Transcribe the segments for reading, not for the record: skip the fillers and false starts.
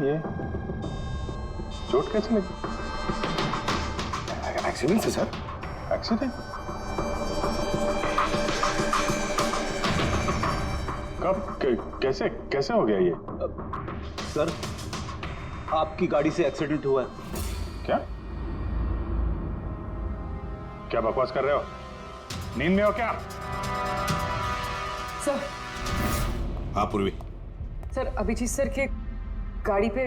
ये चोट कैसे लगी? एक्सीडेंट से सर। एक्सीडेंट? कब? कैसे कैसे हो गया ये? सर, आपकी गाड़ी से एक्सीडेंट हुआ है। क्या क्या बकवास कर रहे हो? नींद में हो क्या? सर। हाँ पूर्वी। सर, अभिजीत सर के गाड़ी पे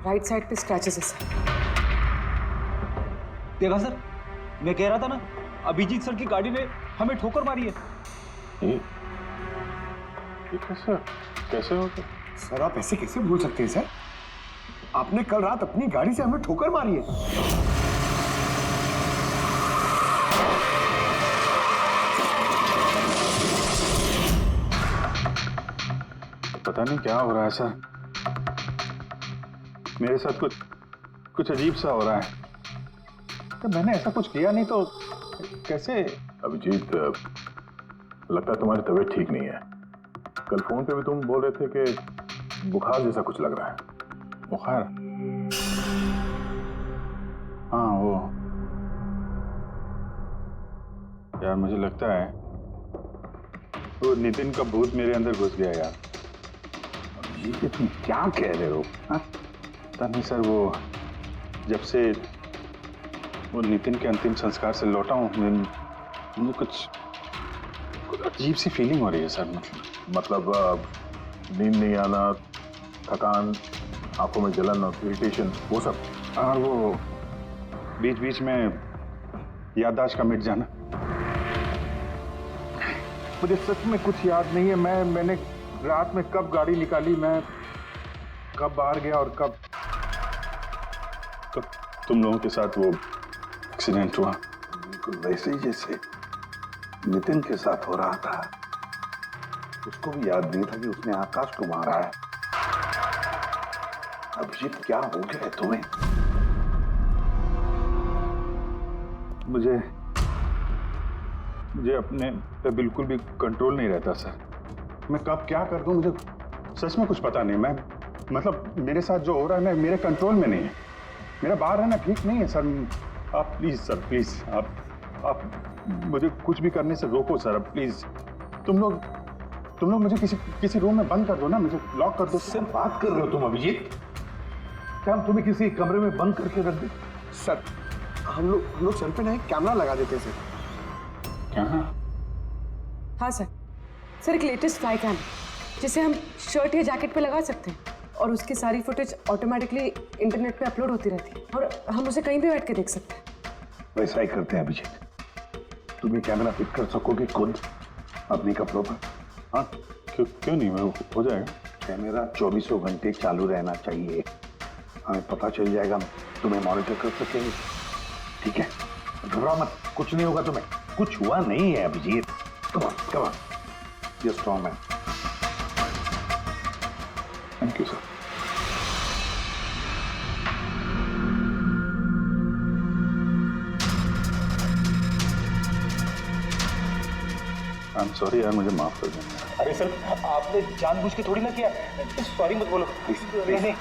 राइट साइड पे स्क्रैचेस है सर। देखा सर, मैं कह रहा था ना, अभिजीत सर की गाड़ी ने हमें ठोकर मारी है। ये कैसे कैसे हो गया? सर आप ऐसे कैसे भूल सकते हैं सर? आपने कल रात अपनी गाड़ी से हमें ठोकर मारी है। पता नहीं क्या हो रहा है सर, मेरे साथ कुछ अजीब सा हो रहा है। तो मैंने ऐसा कुछ किया नहीं तो कैसे? अभिजीत, लगता है तुम्हारी तबीयत ठीक नहीं है। कल फोन पे भी तुम बोल रहे थे कि बुखार जैसा कुछ लग रहा है। बुखार? हाँ वो यार, मुझे लगता है वो नितिन का भूत मेरे अंदर घुस गया यार। ये तुम क्या कह रहे हो? पता नहीं सर, वो जब से वो नितिन के अंतिम संस्कार से लौटा हूँ, मुझे कुछ अजीब सी फीलिंग हो रही है सर। मतलब नींद नहीं आना, थकान, आंखों में जलन और इरिटेशन, वो सब? और वो बीच बीच में याददाश्त का मिट जाना। मुझे सच में कुछ याद नहीं है। मैंने रात में कब गाड़ी निकाली, मैं कब बाहर गया और कब तुम लोगों के साथ वो एक्सीडेंट हुआ। बिल्कुल वैसे ही जैसे नितिन के साथ हो रहा था। उसको भी याद नहीं था कि उसने आकाश को मारा है। अभिजीत, क्या हो गया है तुम्हें? मुझे अपने पे बिल्कुल भी कंट्रोल नहीं रहता सर। मैं कब क्या कर दूं, मुझे सच में कुछ पता नहीं। मैं मतलब मेरे साथ जो हो रहा है ना, मेरे कंट्रोल में नहीं है। मेरा बाहर रहना ठीक नहीं है सर। आप प्लीज सर, प्लीज आप मुझे कुछ भी करने से रोको सर, प्लीज। तुम लोग मुझे किसी रूम में बंद कर दो ना, मुझे लॉक कर दो। सर बात कर रहे हो तुम अभिजीत? क्या हम तुम्हें किसी कमरे में बंद करके रख दे? सर हम लोग सर पे ना एक कैमरा लगा देते सर। क्या? हाँ सर। सर, एक लेटेस्ट फ्लाई कैम जिसे हम शर्ट या जैकेट पे लगा सकते हैं और उसकी सारी फुटेज ऑटोमेटिकली इंटरनेट पे अपलोड होती रहती है और हम उसे कहीं भी बैठ के देख सकते हैं। वैसा ही करते हैं अभिजीत। तुम ये कैमरा फिट कर सकोगे खुद अपने कपड़ों पर? हाँ क्यों नहीं, हो जाएगा। कैमरा 24 घंटे चालू रहना चाहिए। हमें पता चल जाएगा, तुम्हें मॉनिटर कर सकेंगे। ठीक है, घबराओ मत, कुछ नहीं होगा तुम्हें। कुछ हुआ नहीं है Abhijeet. Come on, you strong man. Thank you sir. I am sorry यार, मुझे माफ कर देना। अरे सर, आपने जानबूझ के थोड़ी ना किया। सॉरी मत बोलो। नहीं।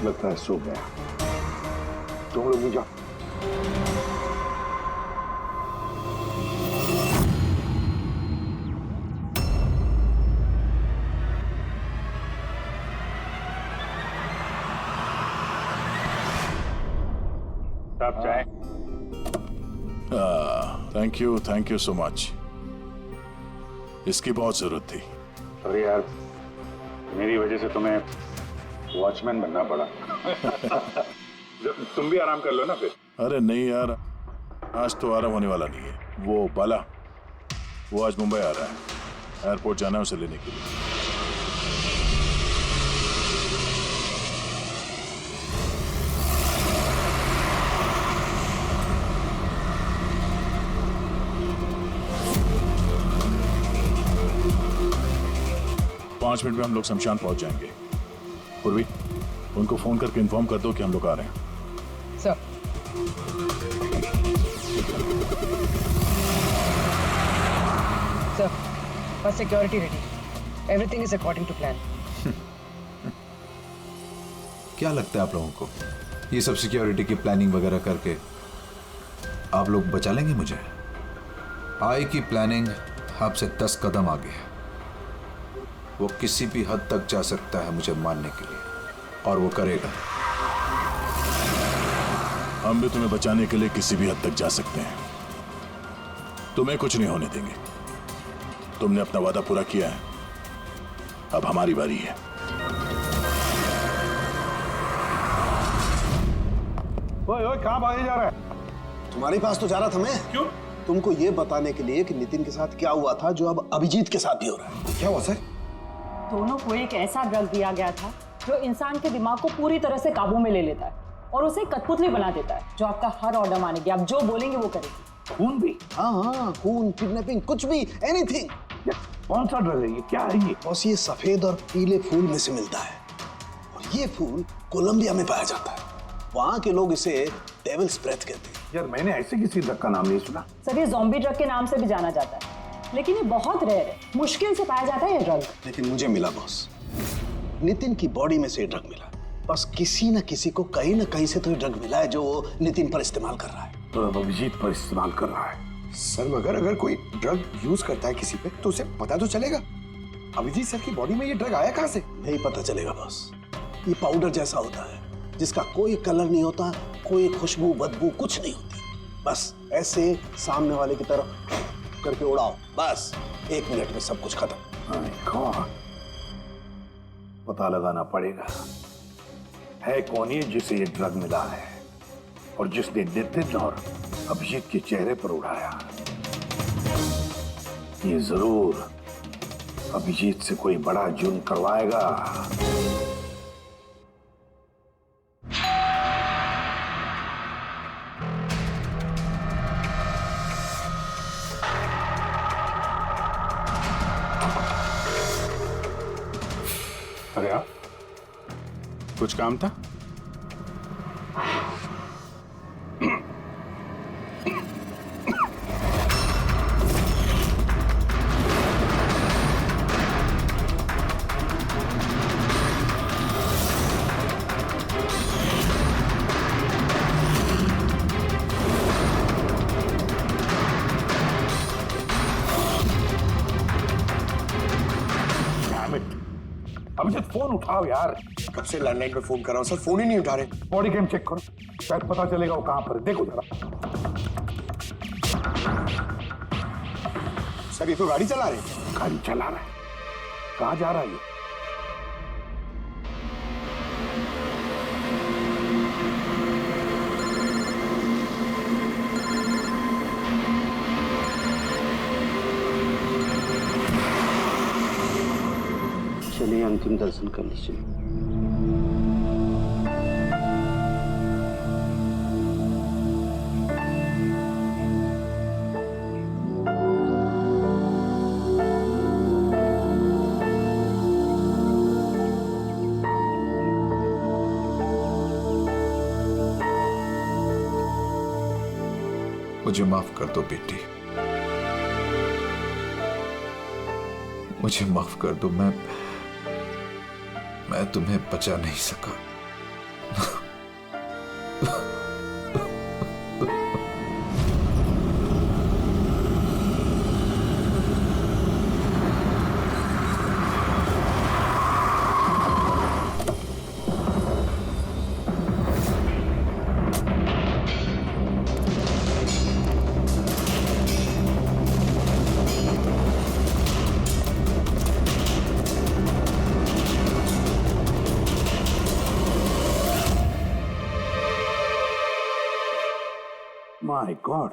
लगता है सो गया। तुम लोग भी जाओ। साहब चाय। Thank you so much. इसकी बहुत जरूरत थी। अरे यार, मेरी वजह से तुम्हें वॉचमैन बनना पड़ा। तुम भी आराम कर लो ना फिर। अरे नहीं यार, आज तो आराम होने वाला नहीं है। वो बाला, वो आज मुंबई आ रहा है, एयरपोर्ट जाना है उसे लेने के लिए। 5 मिनट में हम लोग शमशान पहुंच जाएंगे। पूर्वी, उनको फोन करके इन्फॉर्म कर दो कि हम लोग आ रहे हैं। सर, सर, बस security ready, everything is according to plan. क्या लगता है आप लोगों को, ये सब सिक्योरिटी की प्लानिंग वगैरह करके आप लोग बचा लेंगे मुझे? आई की प्लानिंग आपसे 10 कदम आगे है। वो किसी भी हद तक जा सकता है मुझे मारने के लिए, और वो करेगा। हम भी तुम्हें बचाने के लिए किसी भी हद तक जा सकते हैं। तुम्हें कुछ नहीं होने देंगे। तुमने अपना वादा पूरा किया है, अब हमारी बारी है। ओए ओए, कहाँ भागे जा रहा है? तुम्हारे पास तो जा रहा था मैं। क्यों? तुमको ये बताने के लिए कि नितिन के साथ क्या हुआ था, जो अब अभिजीत के साथ भी हो रहा है। क्या हुआ सर? दोनों को एक ऐसा ड्रग दिया गया था जो इंसान के दिमाग को पूरी तरह से काबू में ले लेता है और उसे कठपुतली बना देता है, जो आपका हर ऑर्डर मानेगी। आप जो बोलेंगे वो करेगी। खून भी? हाँ, खून, किडनैपिंग, कुछ भी, एनीथिंग। कौन सा ड्रग है ये? क्या है ये? बस ये सफेद और पीले फूल में से मिलता है, और ये फूल कोलंबिया में पाया जाता है। वहाँ के लोग इसे डेविल्स ब्रेथ कहते हैं। यार, मैंने ऐसे किसी ड्रग का नाम नहीं सुना। सर, ये ज़ॉम्बी ड्रग के नाम से भी जाना जाता है, लेकिन ये बहुत रेयर है, मुश्किल से पाया जाता है ये ड्रग। लेकिन मुझे मिला बॉस, नितिन की बॉडी में से ड्रग मिला। बस किसी न किसी को कहीं न कहीं से तो ये ड्रग मिला है, जो वो नितिन पर इस्तेमाल कर रहा है। तो अब अभिजीत पर इस्तेमाल कर रहा है। सर, मगर अगर कोई ड्रग यूज करता है किसी पे, तो उसे पता तो चलेगा। अभिजीत सर की बॉडी में ये ड्रग आया कहाँ से? नहीं पता चलेगा बॉस। ये पाउडर जैसा होता है, जिसका कोई कलर नहीं होता, कोई खुशबू बदबू कुछ नहीं होती। बस ऐसे सामने वाले की तरफ करके उड़ाओ, बस 1 मिनट में सब कुछ खत्म। पता लगाना पड़ेगा है कौन ये जिसे ये ड्रग मिला है, और जिसने नितिन और अभिजीत के चेहरे पर उड़ाया। ये जरूर अभिजीत से कोई बड़ा जुर्म करवाएगा। अरे आप, कुछ काम था? अभिजीत, फोन उठाओ यार। कब से लैंडलाइन पे फोन कर रहा हूँ सर, फोन ही नहीं उठा रहे। बॉडी कैम चेक करो, शायद पता चलेगा वो कहां पर है। देखो जरा। सर, ये तो गाड़ी चला रहे हैं। गाड़ी चला रहा है? कहां जा रहा है ये? चलिए अंतिम दर्शन कर लीजिए। मुझे माफ कर दो बेटी, मुझे माफ कर दो। मैं तुम्हें बचा नहीं सका। My God.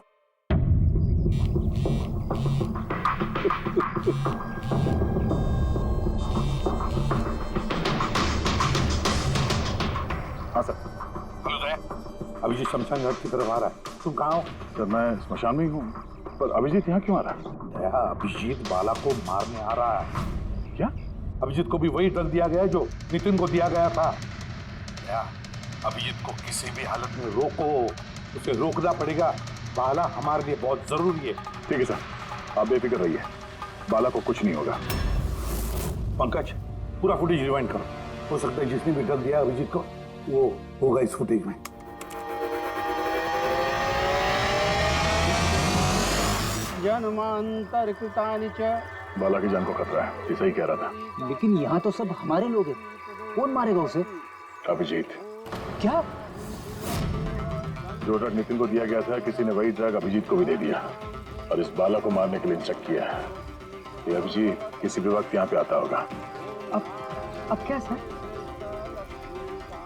हाँ सर। हेलो दया, अभिजीत शमशान घाट की तरफ आ रहा है। तुम कहाँ हो? सर मैं स्मशान में ही हूँ, पर अभिजीत यहाँ क्यों आ रहा है? दया, अभिजीत बाला को मारने आ रहा है। क्या? अभिजीत को भी वही ड्रग दिया गया है जो नितिन को दिया गया था। दया, अभिजीत को किसी भी हालत में रोको, उसे रोकना पड़ेगा। बाला हमारे लिए बहुत जरूरी है। ठीक है सर, आप बेफिक्र रहिए, बाला को कुछ नहीं होगा। पंकज, पूरा फुटेज रिवाइंड करो। हो सकता है जिसने भी ड्रग दिया अभिजीत को वो होगा इस फुटेज में। जन्मांतर कृतानि च। बाला की जान को खतरा है, ये सही कह रहा था। लेकिन यहाँ तो सब हमारे लोग हैं, कौन मारेगा उसे? अभिजीत। क्या? जो ड्रग नितिन को दिया गया था, किसी ने वही ड्रग अभिजीत को भी दे दिया और इस बाला को मारने के लिए इंस्ट्रक्ट किया है। ये अभिजीत किसी भी वक्त यहाँ पे आता होगा। अब क्या सर?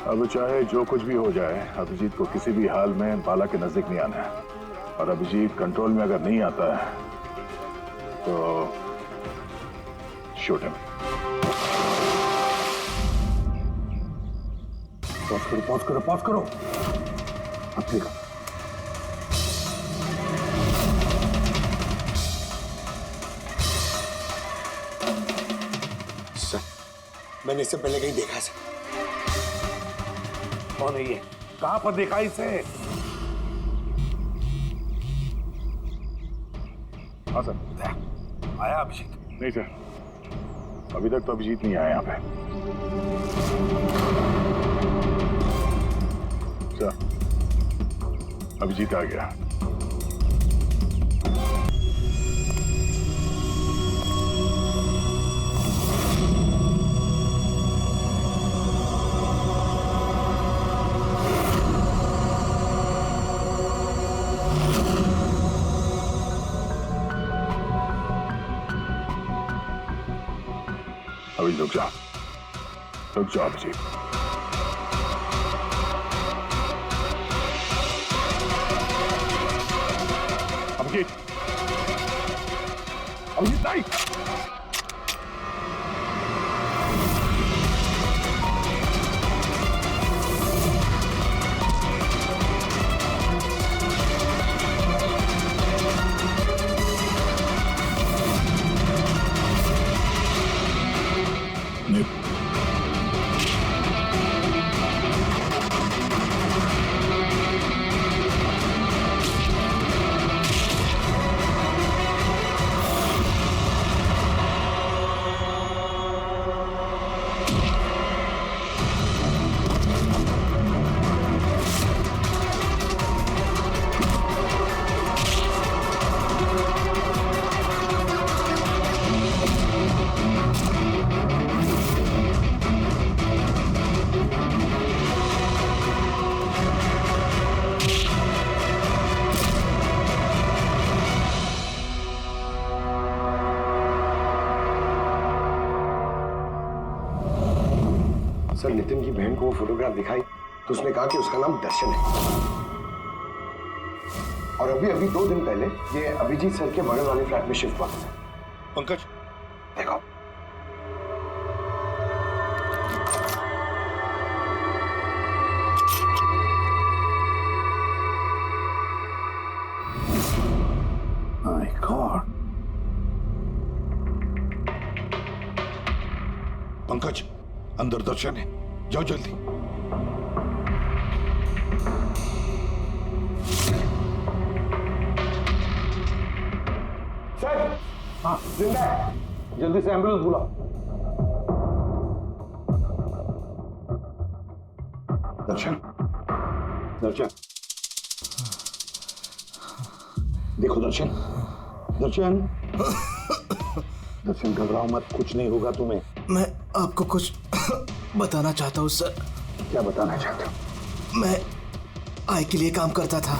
अब चाहे जो कुछ भी हो जाए, अभिजीत को किसी भी हाल में बाला के नजदीक नहीं आना है। और अभिजीत कंट्रोल में अगर नहीं आता है तो शूट हिम। पॉज करो, पॉज करो, पॉज करो। अब देखो, सर मैंने इससे पहले कहीं देखा सर। कौन है ये? कहां पर देखा इसे? हाँ सर। आया अभिजीत? नहीं सर, अभी तक तो अभिजीत नहीं आया यहाँ पे। सर, अभिजीत आ गया। अभी रुक जाओ, अभिजीत। अभिजीत, अभिजीत नहीं। सर नितिन की बहन को वो फोटोग्राफ दिखाई तो उसने कहा कि उसका नाम दर्शन है। और अभी अभी 2 दिन पहले ये अभिजीत सर के बगल वाले फ्लैट में शिफ्ट हुआ था। पंकज, देखो My God. पंकज, अंदर दर्शन है, जाओ जल्दी। सर, हाँ जिंदा है, जल्दी से एम्बुलेंस बुलाओ। दर्शन, दर्शन, देखो दर्शन, दर्शन, दर्शन घबराओ मत, कुछ नहीं होगा तुम्हें। मैं आपको कुछ बताना चाहता हूँ सर। क्या बताना चाहते हो? मैं आय के लिए काम करता था।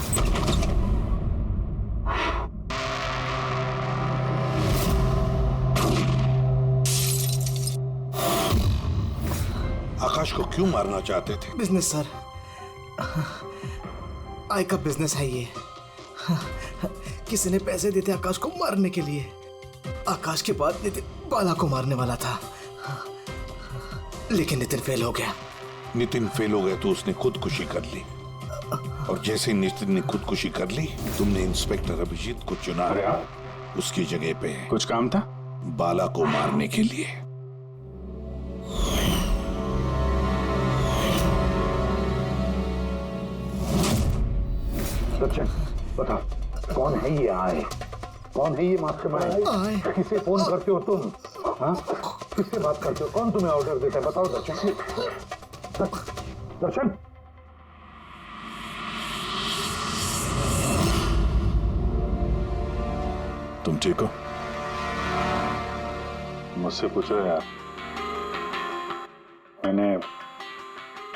आकाश को क्यों मारना चाहते थे? बिजनेस सर, आय का बिजनेस है ये। किसी ने पैसे देते आकाश को मारने के लिए। आकाश के बाद नितिन बाला को मारने वाला था, लेकिन नितिन फेल हो गया। नितिन फेल हो गया तो उसने खुदकुशी कर ली, और जैसे नितिन ने खुदकुशी कर ली, तुमने इंस्पेक्टर अभिजीत को चुना उसकी जगह पे। कुछ काम था? बाला को मारने के लिए। सचिन, बता कौन है ये आए? कौन है ये मास्टरमाइंड? किसे फोन करते हो तुम? हाँ, किससे बात करते हो? कौन तुम्हें ऑर्डर देता है? बताओ दर्शन। दर्शन, तुम ठीक हो? मुझसे पूछ रहे यार। मैंने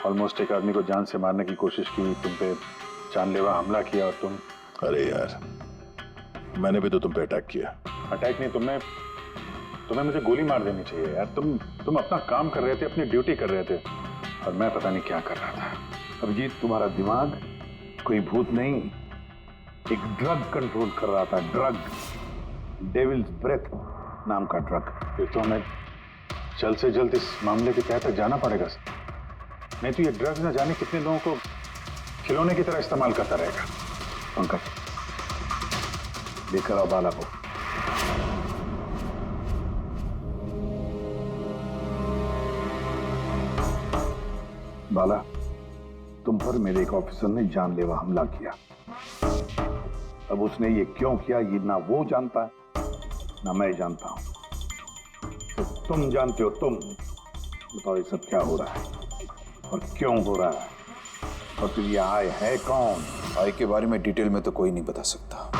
ऑलमोस्ट एक आदमी को जान से मारने की कोशिश की, तुम पे जानलेवा हमला किया, और तुम। अरे यार, मैंने भी तो तुम पे अटैक किया। अटैक नहीं, तुम्हें मुझे गोली मार देनी चाहिए यार। तुम अपना काम कर रहे थे, अपनी ड्यूटी कर रहे थे, और मैं पता नहीं क्या कर रहा था। अभिजीत, तुम्हारा दिमाग कोई भूत नहीं, एक ड्रग कंट्रोल कर रहा था। ड्रग, डेविल्स ब्रेथ नाम का ड्रग। फिर तो हमें जल्द से जल्द इस मामले के तहत जाना पड़ेगा। नहीं तो ये ड्रग्स न जाने कितने लोगों को खिलौने की तरह इस्तेमाल करता रहेगा। पंकज, लेकर आओ बाला को। बाला, तुम पर मेरे एक ऑफिसर ने जानलेवा हमला किया। अब उसने ये क्यों किया, ये ना वो जानता है ना मैं जानता हूं। तो तुम जानते हो। तुम बताओ ये सब क्या हो रहा है और क्यों हो रहा है, और फिर ये आय है कौन? आय के बारे में डिटेल में तो कोई नहीं बता सकता।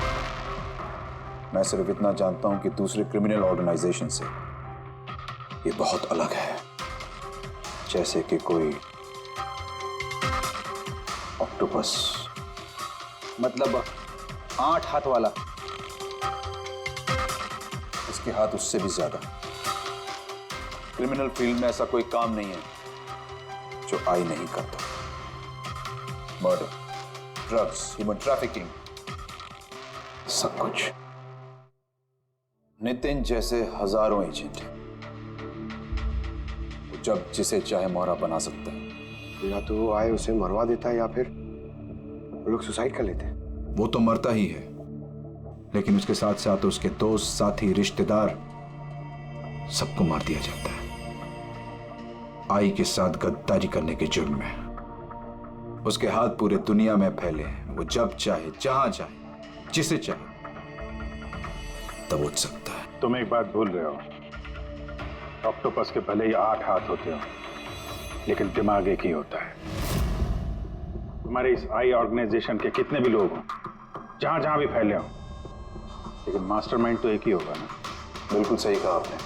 मैं सिर्फ इतना जानता हूं कि दूसरे क्रिमिनल ऑर्गेनाइजेशन से ये बहुत अलग है। जैसे कि कोई ऑक्टोपस। मतलब 8 हाथ वाला। इसके हाथ उससे भी ज्यादा। क्रिमिनल फील्ड में ऐसा कोई काम नहीं है जो आय नहीं करता। मर्डर, ड्रग्स, ह्यूमन ट्रैफिकिंग, सब कुछ। नितिन जैसे हजारों एजेंट हैं, वो जब जिसे चाहे मोहरा बना सकता है। या तो वो आए उसे मरवा देता है, या फिर वो लोग सुसाइड कर लेते हैं। वो तो मरता ही है, लेकिन उसके साथ साथ उसके दोस्त, साथी, रिश्तेदार सबको मार दिया जाता है आई के साथ गद्दारी करने के जुर्म में। उसके हाथ पूरे दुनिया में फैले हैं। वो जब चाहे, जहां चाहे, जिसे चाहे दबोच सकता है। तुम एक बात भूल रहे हो, ऑक्टोपस के भले ही 8 हाथ होते हो, लेकिन दिमाग एक ही होता है। तुम्हारे इस आई ऑर्गेनाइजेशन के कितने भी लोग हों, जहां जहां भी फैले हों, लेकिन मास्टरमाइंड तो एक ही होगा ना। बिल्कुल सही कहा आपने।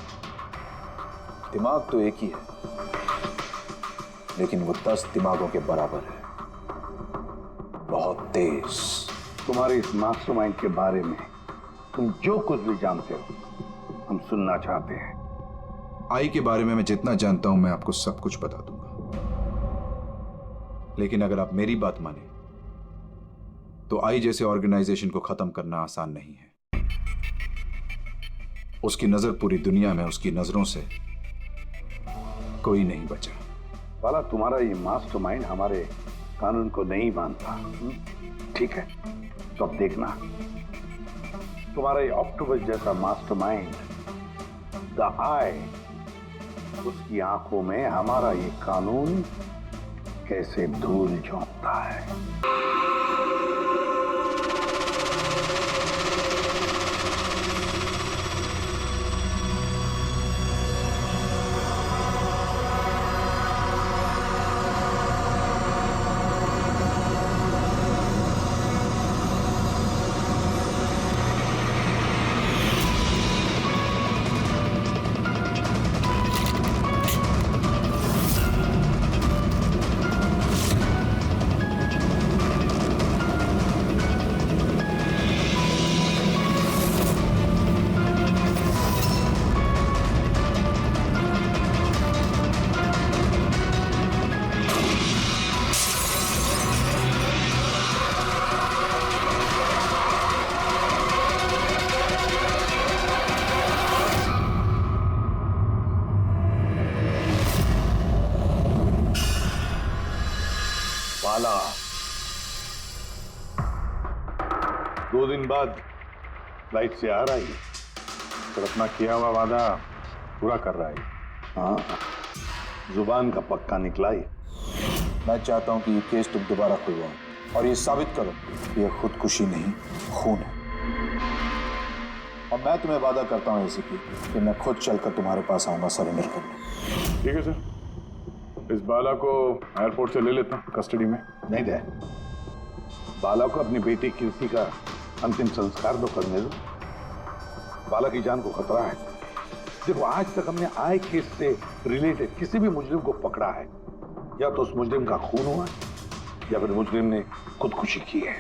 दिमाग तो एक ही है, लेकिन वो 10 दिमागों के बराबर है, बहुत तेज। तुम्हारे इस मास्टरमाइंड के बारे में तुम जो कुछ भी जानते हो हम सुनना चाहते हैं। आई के बारे में मैं जितना जानता हूं मैं आपको सब कुछ बता दूंगा, लेकिन अगर आप मेरी बात माने तो आई जैसे ऑर्गेनाइजेशन को खत्म करना आसान नहीं है। उसकी नजर पूरी दुनिया में, उसकी नजरों से कोई नहीं बचा। बाला, तुम्हारा ये मास्टरमाइंड हमारे कानून को नहीं मानता। ठीक है, तो अब देखना, तुम्हारा ये ऑक्टोपस जैसा मास्टरमाइंड द आई, उसकी आंखों में हमारा ये कानून कैसे धूल झोंकता है। बाला 2 दिन बाद फ्लाइट से आ रहा है, सर अपना किया हुआ वादा पूरा कर रहा है। हाँ, जुबान का पक्का निकला ही। मैं चाहता हूं कि ये केस तुम दोबारा खुलवाओ और ये साबित करो कि ये खुदकुशी नहीं, खून है। और मैं तुम्हें वादा करता हूं एसीपी कि मैं खुद चलकर तुम्हारे पास आऊंगा सरेंडर करने। ठीक है सर, इस बाला को एयरपोर्ट से ले लेता हूँ कस्टडी में। नहीं दे, बाला को अपनी बेटी कीर्ति का अंतिम संस्कार तो करने दो। बाला की जान को खतरा है। देखो, आज तक हमने आए केस से रिलेटेड किसी भी मुजरिम को पकड़ा है, या तो उस मुजरिम का खून हुआ है या फिर मुजरिम ने खुदकुशी की है।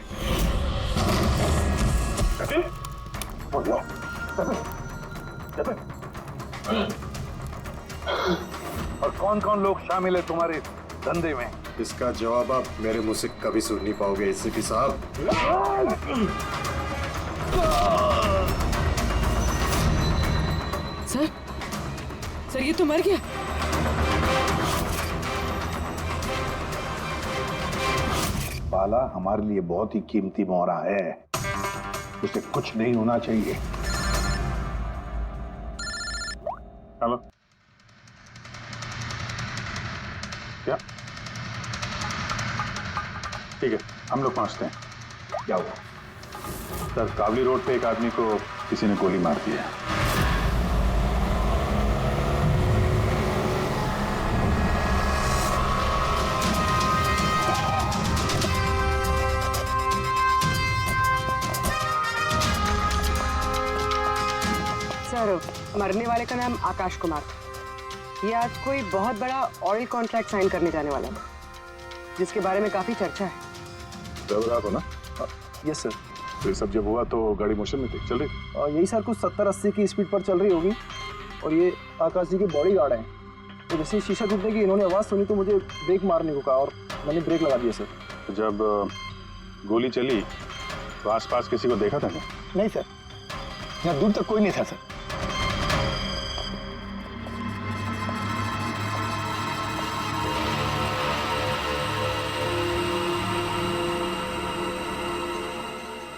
और कौन कौन लोग शामिल है तुम्हारे धंधे में? इसका जवाब आप मेरे मुंह से कभी सुन नहीं पाओगे एसीपी साहब। सर ये तो मर गया। बाला हमारे लिए बहुत ही कीमती मोहरा है, उसे कुछ नहीं होना चाहिए। हेलो, क्या? ठीक है, हम लोग पहुंचते हैं। क्या हुआ? सर, काबली रोड पे एक आदमी को किसी ने गोली मार दी है। सर, मरने वाले का नाम आकाश कुमार था। ये आज कोई बहुत बड़ा ऑयल कॉन्ट्रैक्ट साइन करने जाने वाला था, जिसके बारे में काफी चर्चा है। ड्राइवर आप हो ना? Yes sir. तो ये सब जब हुआ तो गाड़ी मोशन में थी, चल रही थी? यही सर कुछ 70-80 की स्पीड पर चल रही होगी। और ये आकाश जी के बॉडी गार्ड हैं। तो जैसे ही शीशा टूटने की इन्होंने आवाज़ सुनी तो मुझे ब्रेक मारने को कहा और मैंने ब्रेक लगा दिया सर। तो जब गोली चली तो आसपास किसी को देखा था क्या? नहीं सर, यहाँ दूर तक कोई नहीं था सर।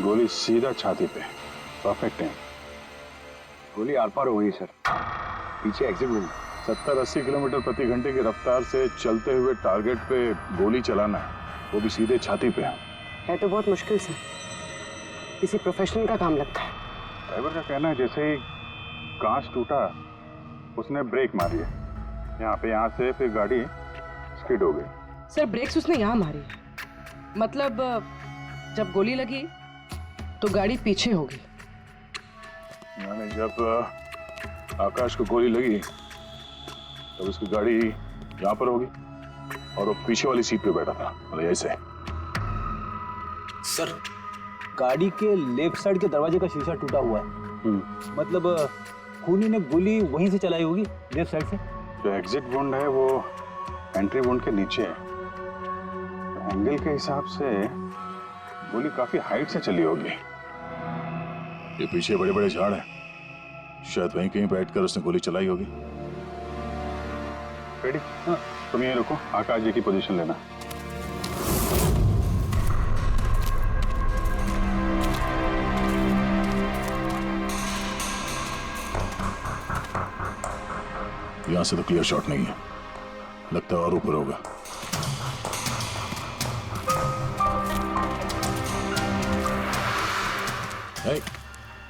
गोली सीधा छाती पे, परफेक्ट है। गोली आर पार हो गई सर, पीछे एग्जिट हुई। 70-80 किलोमीटर प्रति घंटे की रफ्तार से चलते हुए टारगेट पे गोली चलाना है, वो भी सीधे छाती पे है तो बहुत मुश्किल से, किसी प्रोफेशनल का काम लगता है। ड्राइवर का कहना है जैसे ही कांच टूटा उसने ब्रेक मारी है यहाँ से, फिर गाड़ी स्किड हो गई। सर, ब्रेक्स उसने यहाँ मारी, मतलब जब गोली लगी तो गाड़ी पीछे होगी। यानी जब आकाश को गोली लगी तब उसकी गाड़ी यहाँ पर होगी और वो पीछे वाली सीट पे बैठा था, मतलब ऐसे। सर, गाड़ी के लेफ्ट साइड के दरवाजे का शीशा टूटा हुआ है। मतलब खूनी ने गोली वहीं से चलाई होगी, लेफ्ट साइड से। जो एग्जिट वुंड है वो एंट्री वुंड के नीचे है। एंगल के हिसाब से गोली काफी हाइट से चली होगी। ये पीछे बड़े बड़े झाड़ हैं, शायद वहीं कहीं बैठकर उसने गोली चलाई होगी। रेडी? हाँ, तुम यहीं रुको, आकाश जी की पोजीशन लेना। यहां से तो क्लियर शॉट नहीं है, लगता है और ऊपर होगा।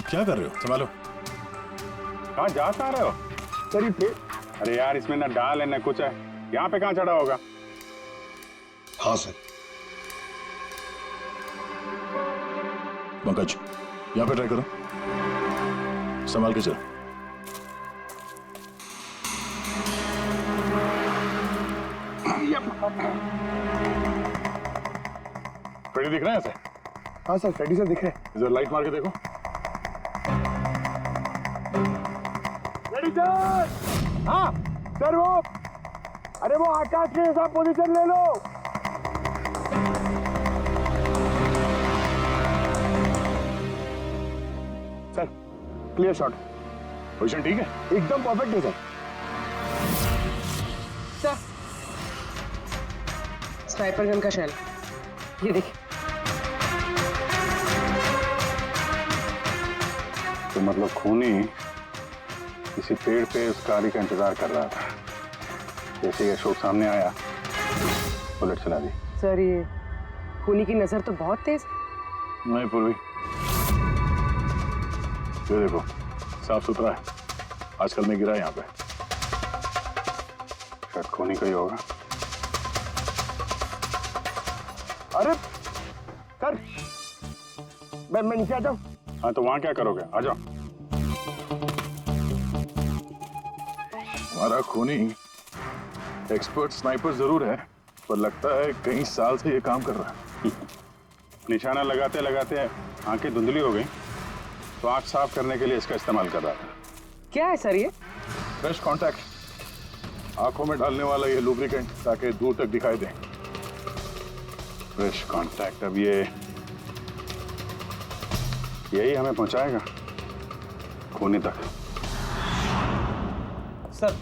क्या कर रहे हो? संभालो। कहाँ जा रहे हो? अरे यार, इसमें ना डाल है ना कुछ है, यहाँ पे कहाँ चढ़ा होगा? हाँ सर। पंकज, यहाँ पे ट्राई करो, संभाल के चलो। फ्रेडी दिख रहे हैं ऐसे? हाँ सर, फ्रेडी सर दिख रहे हैं। इधर लाइट मार के देखो। Freddy sir! हाँ सर, अरे वो आकाश के साथ पोजीशन ले लो। Sir, clear shot. पोजीशन ठीक है? एकदम परफेक्ट है सर। सर, स्नाइपर गन का शेल। ये देखिए। तो मतलब खूनी किसी पेड़ पे उस गाड़ी का इंतजार कर रहा था। जैसे ही अशोक सामने आया, बुलेट चला दी। सर ये खूनी की नजर तो बहुत तेज है। नहीं पूर्वी, ये देखो साफ सुथरा है। आजकल मैं गिरा यहाँ पे। शायद खूनी का ही होगा। अरे सर, मैं नीचे आ जाऊं? हाँ तो वहां क्या करोगे? आ जाओ। हमारा खूनी एक्सपर्ट स्नाइपर जरूर है, पर लगता है कई साल से ये काम कर रहा है। निशाना लगाते लगाते आंखें धुंधली हो गई, तो आंख साफ करने के लिए इसका इस्तेमाल कर रहा था। क्या है सर ये? फ्रेश कांटेक्ट, आंखों में डालने वाला ये लुब्रिकेंट, ताकि दूर तक दिखाई दे। Fresh contact. अब ये यही हमें पहुंचाएगा खूनी तक। सर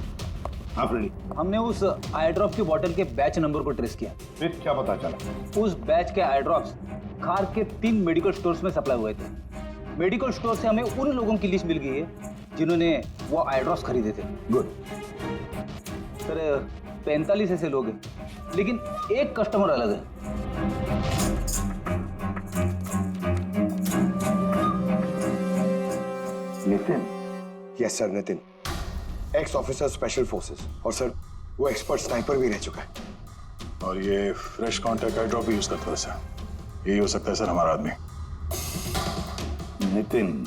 हाँ फ्रेडी, हमने उस आई ड्रॉप की बोतल के बैच नंबर को ट्रेस किया। फिर क्या पता चला? उस बैच के आई ड्रॉप्स खार के 3 मेडिकल स्टोर्स में सप्लाई हुए थे। मेडिकल स्टोर से हमें उन लोगों की लिस्ट मिल गई है जिन्होंने वो आई ड्रॉप्स खरीदे थे। गुड। सर 45 ऐसे लोग हैं, लेकिन एक कस्टमर अलग है। Nitin? Yes sir, Nitin, x officer special forces, और सर वो एक्सपर्ट स्नाइपर भी रह चुका है। और ये फ्रेश कांटेक्ट आई ड्रॉप यूज करता है सर। यही हो सकता है सर हमारा आदमी। Nitin,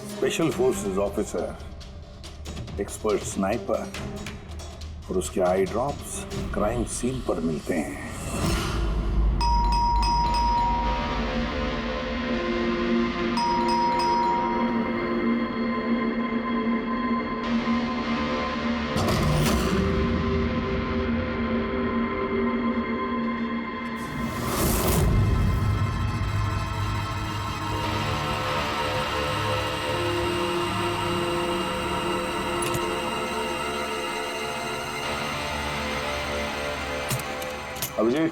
special forces officer, expert sniper और उसके आई ड्रॉप्स क्राइम सीन पर मिलते हैं। अभिजीत,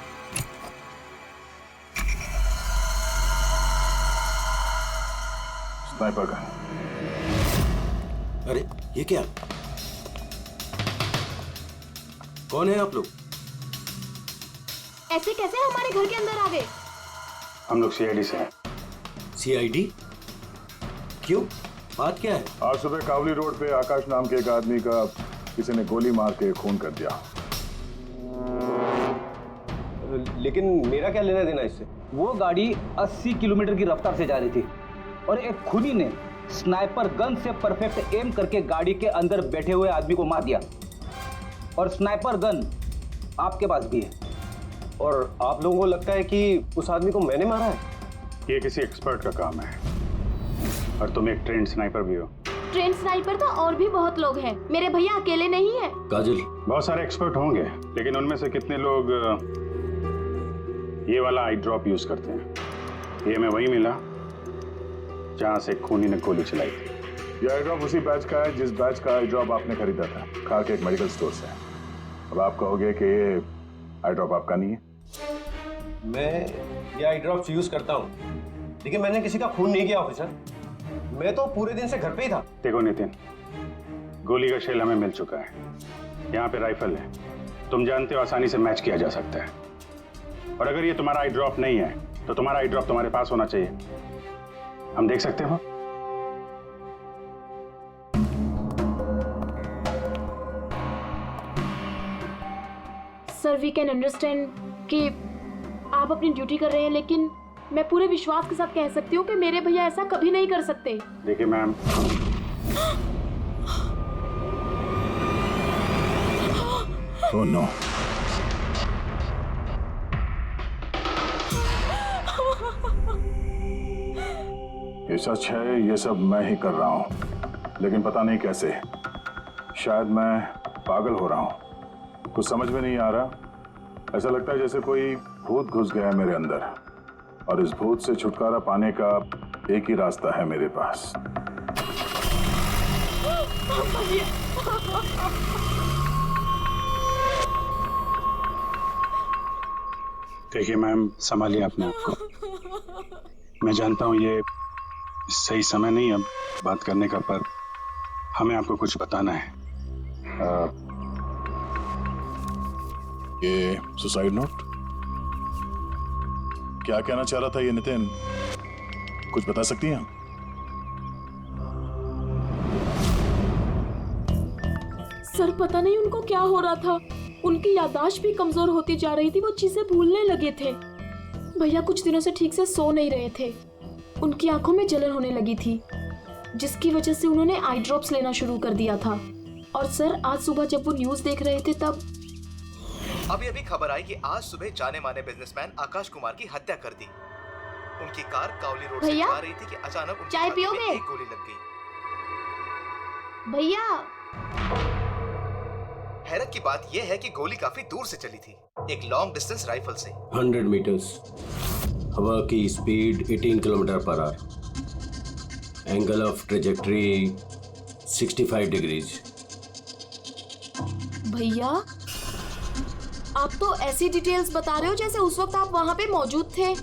स्नाइपर का। अरे ये क्या? कौन है आप लोग? ऐसे कैसे हमारे घर के अंदर आ गए? हम लोग सीआईडी से हैं। सीआईडी? क्यों, बात क्या है? आज सुबह कावली रोड पे आकाश नाम के एक आदमी का किसी ने गोली मार के खून कर दिया। लेकिन मेरा क्या लेना देना इससे? वो गाड़ी 80 किलोमीटर की रफ्तार से जा रही थी और एक खूनी ने स्नाइपर गन से परफेक्ट एम करके गाड़ी के अंदर बैठे हुए आदमी को मार दिया। और स्नाइपर गन आपके पास भी है। और आप लोगों को लगता है कि उस आदमी को मैंने मारा है? ये किसी एक्सपर्ट का काम है, और तुम एक ट्रेंड स्नाइपर भी हो। ट्रेन स्नाइपर तो और भी बहुत लोग हैं, मेरे भैया अकेले नहीं है। काजल, बहुत सारे एक्सपर्ट होंगे, लेकिन उनमें से कितने लोग ये वाला आई ड्रॉप यूज करते हैं? ये हमें वही मिला जहां से खूनी ने गोली चलाई थी। ये आई ड्रॉप उसी बैच का है जिस बैच का आई ड्रॉप आपने खरीदा था खार के एक मेडिकल स्टोर से। अब आप कहोगे कि ये आई ड्रॉप आपका नहीं है। मैं ये आई ड्रॉप्स यूज करता हूँ, लेकिन मैंने किसी का खून नहीं किया ऑफिसर। मैं तो पूरे दिन से घर पे ही था। देखो नितिन, गोली का शेल हमें मिल चुका है, यहाँ पे राइफल है, तुम जानते हो आसानी से मैच किया जा सकता है। और अगर ये तुम्हारा आई ड्रॉप नहीं है तो तुम्हारा आई ड्रॉप तुम्हारे पास होना चाहिए। हम देख सकते हो? सर वी कैन अंडरस्टैंड कि आप अपनी ड्यूटी कर रहे हैं, लेकिन मैं पूरे विश्वास के साथ कह सकती हूँ कि मेरे भैया ऐसा कभी नहीं कर सकते। देखिए मैम, ओह नो, ये सच है, ये सब मैं ही कर रहा हूं, लेकिन पता नहीं कैसे। शायद मैं पागल हो रहा हूं, कुछ समझ में नहीं आ रहा। ऐसा लगता है जैसे कोई भूत घुस गया है मेरे अंदर, और इस भूत से छुटकारा पाने का एक ही रास्ता है मेरे पास। देखिए मैम, संभालिए अपने आप को। मैं जानता हूँ ये सही समय नहीं है बात करने का, पर हमें आपको कुछ बताना है। ये सुसाइड नोट क्या कहना चाह रहा था ये नितिन, कुछ बता सकती हैं? सर पता नहीं उनको क्या हो रहा था, उनकी याददाश्त भी कमजोर होती जा रही थी, वो चीजें भूलने लगे थे। भैया कुछ दिनों से ठीक से सो नहीं रहे थे, उनकी आंखों में जलन होने लगी थी, जिसकी वजह से उन्होंने आई ड्रॉप्स लेना शुरू कर दिया था। और सर आज सुबह जब वो न्यूज देख रहे थे तब अभी खबर आई कि आज सुबह जाने माने बिजनेसमैन आकाश कुमार की हत्या कर दी। उनकी कार कावली रोड से जा रही थी कि अचानक उनकी चाय छाती में पियोगे? एक गोली लग गई। भैया हैरत की बात यह है कि गोली काफी दूर से चली थी, एक लॉन्ग डिस्टेंस राइफल से। 100 मीटर्स, हवा की speed 18 kilometre per hour, angle of trajectory 65 degrees. भैया आप तो ऐसी डिटेल्स बता रहे हो जैसे उस वक्त आप वहां पे मौजूद थे।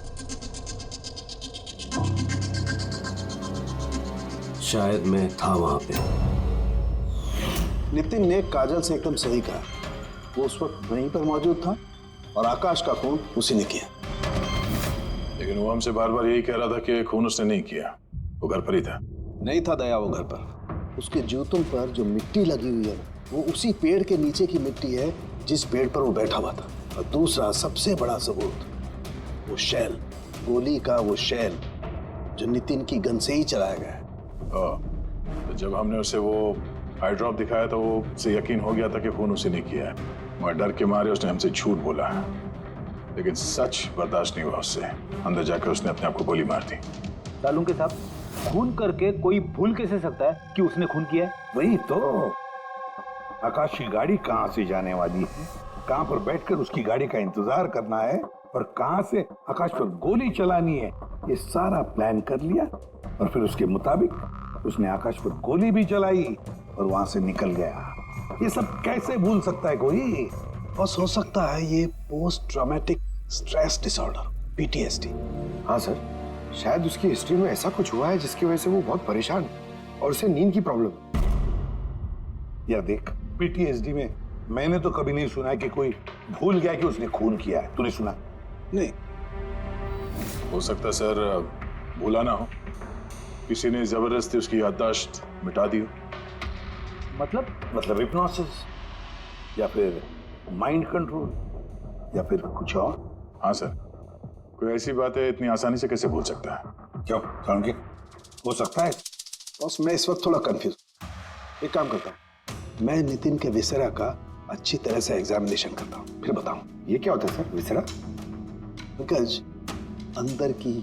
शायद मैं था वहां पे। नितिन ने काजल से एकदम सही कहा, वो उस वक्त वहीं पर मौजूद था और आकाश का खून उसी ने किया। लेकिन वो हमसे बार बार यही कह रहा था कि खून उसने नहीं किया, वो घर पर ही था। नहीं था दया वो घर पर। उसके जूतों पर जो मिट्टी लगी हुई है वो उसी पेड़ के नीचे की मिट्टी है जिस पेड़ पर वो बैठा हुआ था। और दूसरा सबसे बड़ा सबूत, वो शैल, गोली का वो शैल जो नितिन की गन से ही चलाया गया है। तो जब हमने उसे वो आई ड्रॉप दिखाया तो वो उसे यकीन हो गया था कि खून उसे नहीं किया है, मगर डर के मारे उसने हमसे झूठ बोला है। लेकिन सच बर्दाश्त नहीं हुआ उससे, अंदर जाकर उसने अपने आप को गोली मार दी। सालूं के साहब, खून करके कोई भूल कैसे सकता है कि उसने खून किया है? वही तो, आकाश की गाड़ी कहाँ से जाने वाली है, कहाँ पर बैठकर उसकी गाड़ी का इंतजार करना है और कहाँ से आकाश पर गोली चलानी है, ये सारा प्लान कर लिया। और फिर उसके मुताबिक उसने आकाश पर गोली भी चलाई और वहां से निकल गया। ये सब कैसे भूल सकता है कोई? बस हो सकता है ये post traumatic stress disorder, PTSD। हाँ सर, शायद उसकी हिस्ट्री में ऐसा कुछ हुआ है जिसकी वजह से वो बहुत परेशान और उसे नींद की प्रॉब्लम। या देख, PTSD में मैंने तो कभी नहीं सुना कि कोई भूल गया कि उसने खून किया है। तूने सुना? नहीं। हो सकता सर भूला ना हो, किसी ने जबरदस्ती उसकी याददाश्त मिटा दी हो। मतलब हिप्नोसिस या फिर माइंड कंट्रोल या फिर कुछ और। हाँ सर, कोई ऐसी बात है इतनी आसानी से कैसे भूल सकता है? क्यों समझे? हो सकता है। बस मैं इस वक्त थोड़ा कंफ्यूज। एक काम करता हूँ, मैं नितिन के विसरा का अच्छी तरह से एग्जामिनेशन करता हूँ, फिर बताऊँ। ये क्या होता है सर, विसरा? बिकॉज अंदर की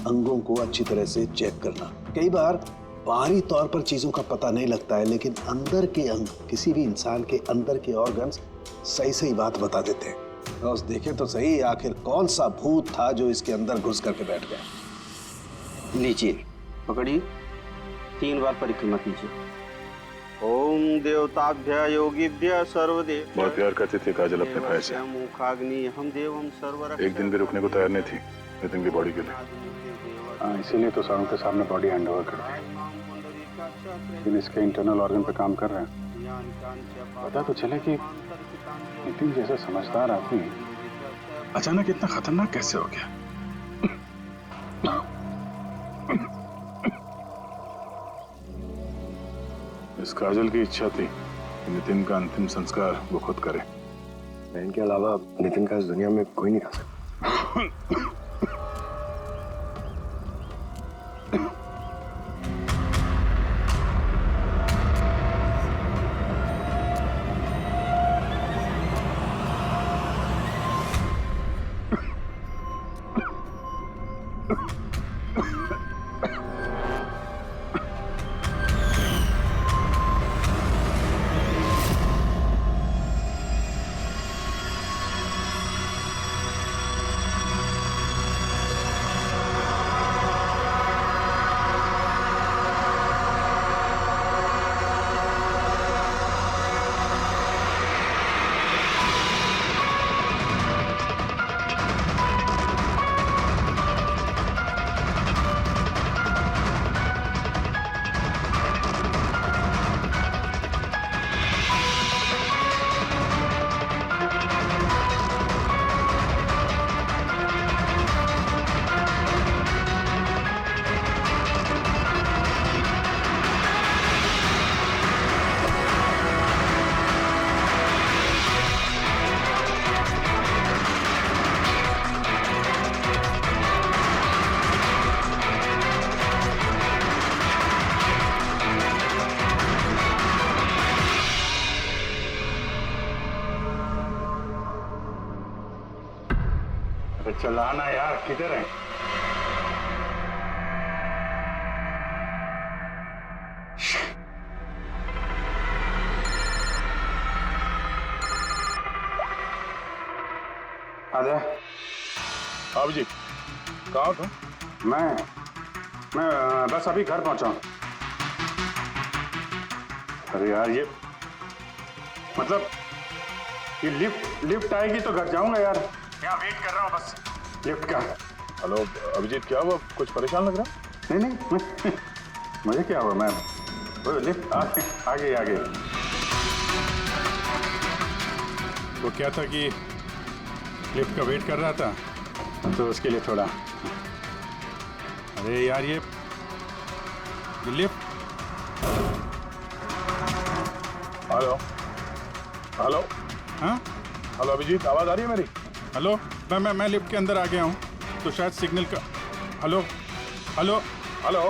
अंगों को अच्छी तरह से चेक करना। कई बार बाहरी तौर पर चीजों का पता नहीं लगता है, लेकिन अंदर के अंग, किसी भी इंसान के अंदर के ऑर्गन्स सही सही बात बता देते हैं। बस देखे तो सही, आखिर कौन सा भूत था जो इसके अंदर घुस करके बैठ गया। लीजिए, पकड़िए, 3 बार परिक्रमा कीजिए। ओम देवताभ्य योगिभ्य सर्वदेव। बहुत प्यार करती थी काजल अपने भाई से, मुखाग्नि हम देवम सर्वर। एक दिन भी रुकने को तैयार नहीं थी नितिन की बॉडी के लिए। इसीलिए तो सारों के सामने बॉडी हैंड ओवर कर दी, लेकिन इसके इंटरनल ऑर्गन पे काम कर रहे हैं। पता तो चले कि नितिन जैसा समझदार आदमी अचानक इतना खतरनाक कैसे हो गया। इस काजल की इच्छा थी कि नितिन का अंतिम संस्कार वो खुद करे। बहन के अलावा नितिन का इस दुनिया में कोई नहीं कर सकता। तो चलाना यार, किधर है? आजा। अभिजीत कहाँ हो तुम? मैं बस अभी घर पहुंचा हूं। अरे यार ये मतलब ये लिफ्ट आएगी तो घर जाऊंगा यार। यहाँ वेट कर रहा हूँ बस लिफ्ट का। हेलो अभिजीत, क्या हुआ? कुछ परेशान लग रहा? नहीं मुझे क्या हुआ, मैं वो लिफ्ट आ गई। तो क्या था कि लिफ्ट का वेट कर रहा था, तो उसके लिए थोड़ा। अरे यार ये लिफ्ट। हेलो हेलो हाँ हेलो अभिजीत, आवाज आ रही है मेरी? हेलो, मैं लिफ्ट के अंदर आ गया हूँ, तो शायद सिग्नल का। Hello hello hello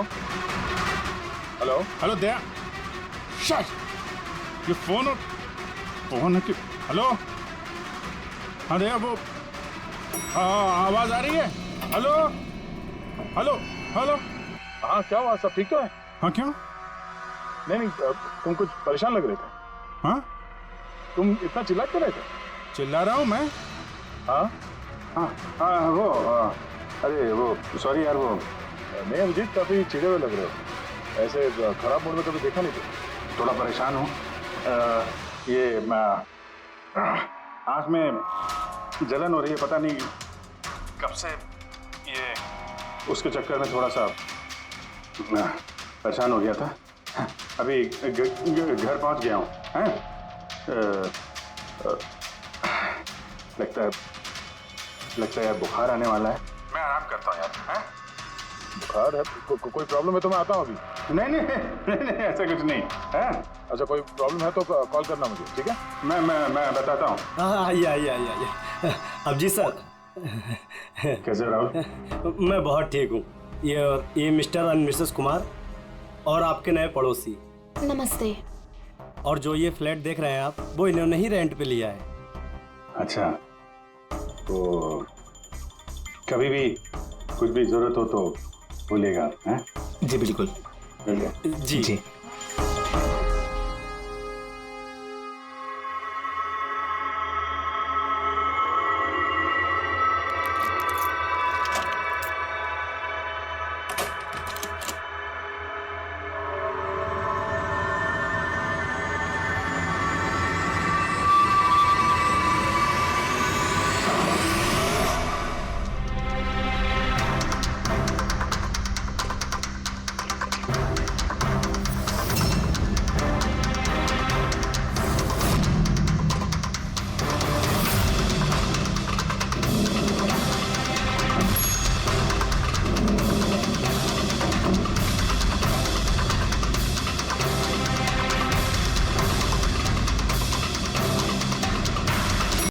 hello hello Daya, शायद ये फोन है कि। हेलो हाँ दया, वो आवाज आ रही है? Hello hello hello. हाँ क्या हुआ, सब ठीक तो है? हाँ क्यों? नहीं तुम कुछ परेशान लग रहे थे। हाँ तुम इतना चिल्ला क्यों रहे थे? चिल्ला रहा हूँ मैं? हाँ वो अरे वो सॉरी यार, वो नहीं अभिजीत, काफी चिड़े हुए लग रहे हो, ऐसे खराब मूड में कभी देखा नहीं था। थोड़ा परेशान हूँ। ये आँख में जलन हो रही है, पता नहीं कब से। ये उसके चक्कर में थोड़ा सा परेशान हो गया था। अभी घर पहुंच गया हूँ। लगता है यार बुखार आने वाला है। मैं आराम करता हूँ यार। बुखार है? कोई प्रॉब्लम है तो मैं आता हूँ अभी। नहीं ऐसा कुछ नहीं है। अच्छा कोई प्रॉब्लम है तो कॉल करना मुझे, ठीक है? मैं बताता हूँ। हाँ आइए। अभिजीत सर। कैसे राहुल? मैं बहुत ठीक हूँ। ये मिस्टर एंड मिसेस कुमार और आपके नए पड़ोसी। नमस्ते। और जो ये फ्लैट देख रहे हैं आप, वो इन्होंने ही रेंट पे लिया है। अच्छा, तो कभी भी कुछ भी जरूरत हो तो बोलिएगा। हैं? जी बिल्कुल। मिल गया। जी।